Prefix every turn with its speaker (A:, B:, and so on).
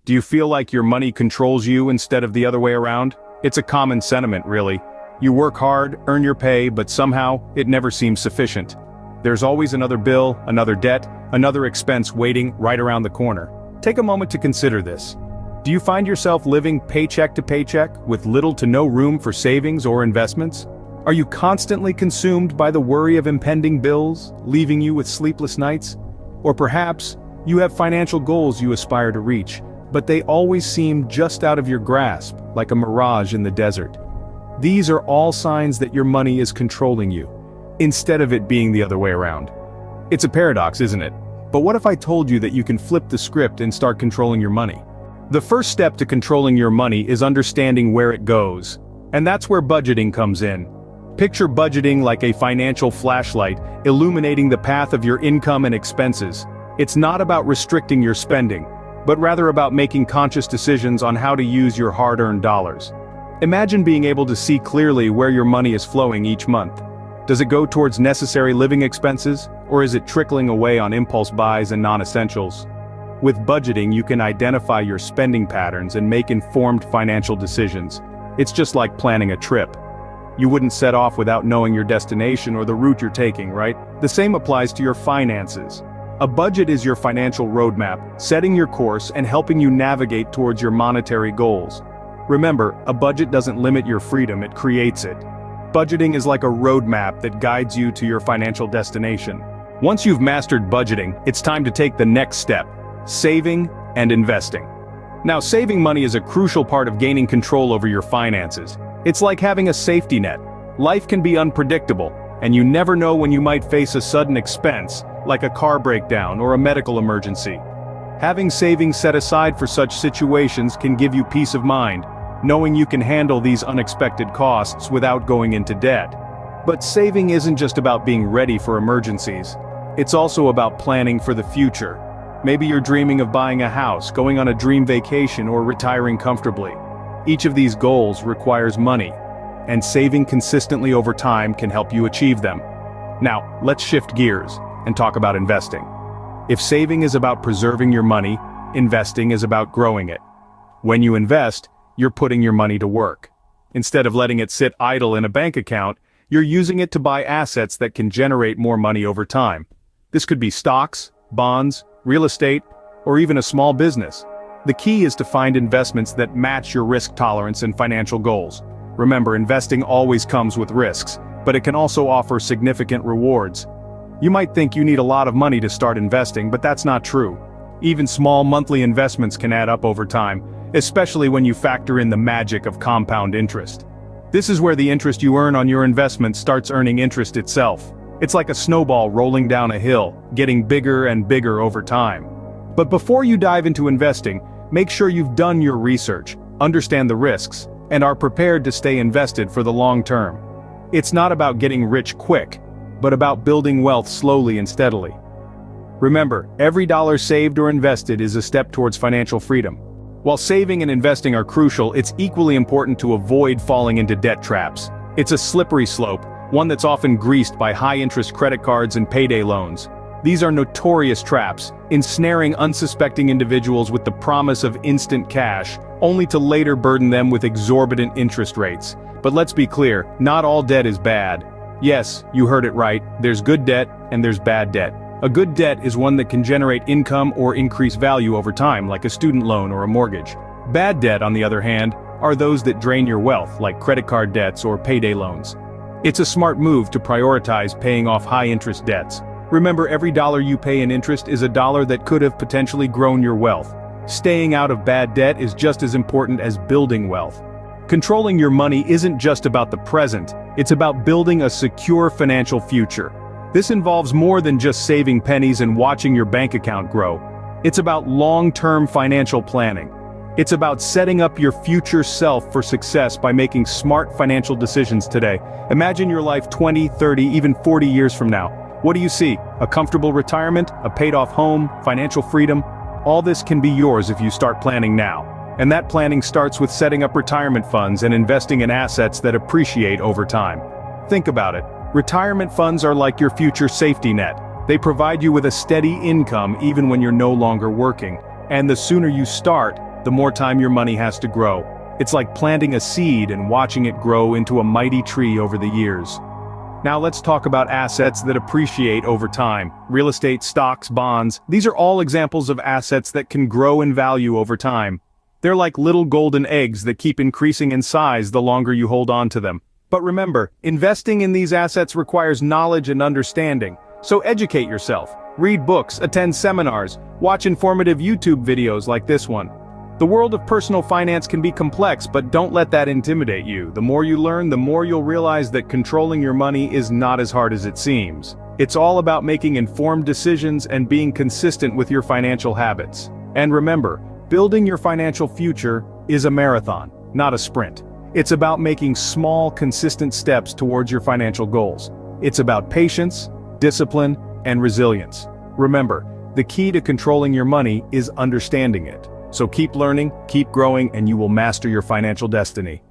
A: Do you feel like your money controls you instead of the other way around? It's a common sentiment, really. You work hard, earn your pay, but somehow, it never seems sufficient. There's always another bill, another debt, another expense waiting right around the corner. Take a moment to consider this. Do you find yourself living paycheck to paycheck, with little to no room for savings or investments? Are you constantly consumed by the worry of impending bills, leaving you with sleepless nights? Or perhaps, you have financial goals you aspire to reach, but they always seem just out of your grasp, like a mirage in the desert. These are all signs that your money is controlling you, instead of it being the other way around. It's a paradox, isn't it? But what if I told you that you can flip the script and start controlling your money? The first step to controlling your money is understanding where it goes. And that's where budgeting comes in. Picture budgeting like a financial flashlight, illuminating the path of your income and expenses. It's not about restricting your spending, but rather about making conscious decisions on how to use your hard-earned dollars. Imagine being able to see clearly where your money is flowing each month. Does it go towards necessary living expenses, or is it trickling away on impulse buys and non-essentials? With budgeting, you can identify your spending patterns and make informed financial decisions. It's just like planning a trip. You wouldn't set off without knowing your destination or the route you're taking, right? The same applies to your finances. A budget is your financial roadmap, setting your course and helping you navigate towards your monetary goals. Remember, a budget doesn't limit your freedom, it creates it. Budgeting is like a roadmap that guides you to your financial destination. Once you've mastered budgeting, it's time to take the next step: saving and investing. Now, saving money is a crucial part of gaining control over your finances. It's like having a safety net. Life can be unpredictable, and you never know when you might face a sudden expense, like a car breakdown or a medical emergency. Having savings set aside for such situations can give you peace of mind, knowing you can handle these unexpected costs without going into debt. But saving isn't just about being ready for emergencies. It's also about planning for the future. Maybe you're dreaming of buying a house, going on a dream vacation, or retiring comfortably. Each of these goals requires money, and saving consistently over time can help you achieve them. Now, let's shift gears and talk about investing. If saving is about preserving your money, investing is about growing it. When you invest, you're putting your money to work. Instead of letting it sit idle in a bank account, you're using it to buy assets that can generate more money over time. This could be stocks, bonds, real estate, or even a small business. The key is to find investments that match your risk tolerance and financial goals. Remember, investing always comes with risks, but it can also offer significant rewards. You might think you need a lot of money to start investing, but that's not true. Even small monthly investments can add up over time, especially when you factor in the magic of compound interest. This is where the interest you earn on your investment starts earning interest itself. It's like a snowball rolling down a hill, getting bigger and bigger over time. But before you dive into investing, make sure you've done your research, understand the risks, and are prepared to stay invested for the long term. It's not about getting rich quick, but about building wealth slowly and steadily. Remember, every dollar saved or invested is a step towards financial freedom. While saving and investing are crucial, it's equally important to avoid falling into debt traps. It's a slippery slope, one that's often greased by high-interest credit cards and payday loans. These are notorious traps, ensnaring unsuspecting individuals with the promise of instant cash, only to later burden them with exorbitant interest rates. But let's be clear, not all debt is bad. Yes, you heard it right, there's good debt and there's bad debt. A good debt is one that can generate income or increase value over time, like a student loan or a mortgage. Bad debt, on the other hand, are those that drain your wealth, like credit card debts or payday loans. It's a smart move to prioritize paying off high-interest debts. Remember, every dollar you pay in interest is a dollar that could have potentially grown your wealth. Staying out of bad debt is just as important as building wealth. Controlling your money isn't just about the present, it's about building a secure financial future. This involves more than just saving pennies and watching your bank account grow. It's about long-term financial planning. It's about setting up your future self for success by making smart financial decisions today. Imagine your life 20, 30, even 40 years from now. What do you see? A comfortable retirement, a paid-off home, financial freedom? All this can be yours if you start planning now. And that planning starts with setting up retirement funds and investing in assets that appreciate over time. Think about it. Retirement funds are like your future safety net. They provide you with a steady income even when you're no longer working. And the sooner you start, the more time your money has to grow. It's like planting a seed and watching it grow into a mighty tree over the years. Now let's talk about assets that appreciate over time. Real estate, stocks, bonds, these are all examples of assets that can grow in value over time. They're like little golden eggs that keep increasing in size the longer you hold on to them. But remember, investing in these assets requires knowledge and understanding. So educate yourself, read books, attend seminars, watch informative YouTube videos like this one. The world of personal finance can be complex, but don't let that intimidate you. The more you learn, the more you'll realize that controlling your money is not as hard as it seems. It's all about making informed decisions and being consistent with your financial habits. And remember, building your financial future is a marathon, not a sprint. It's about making small, consistent steps towards your financial goals. It's about patience, discipline, and resilience. Remember, the key to controlling your money is understanding it. So keep learning, keep growing, and you will master your financial destiny.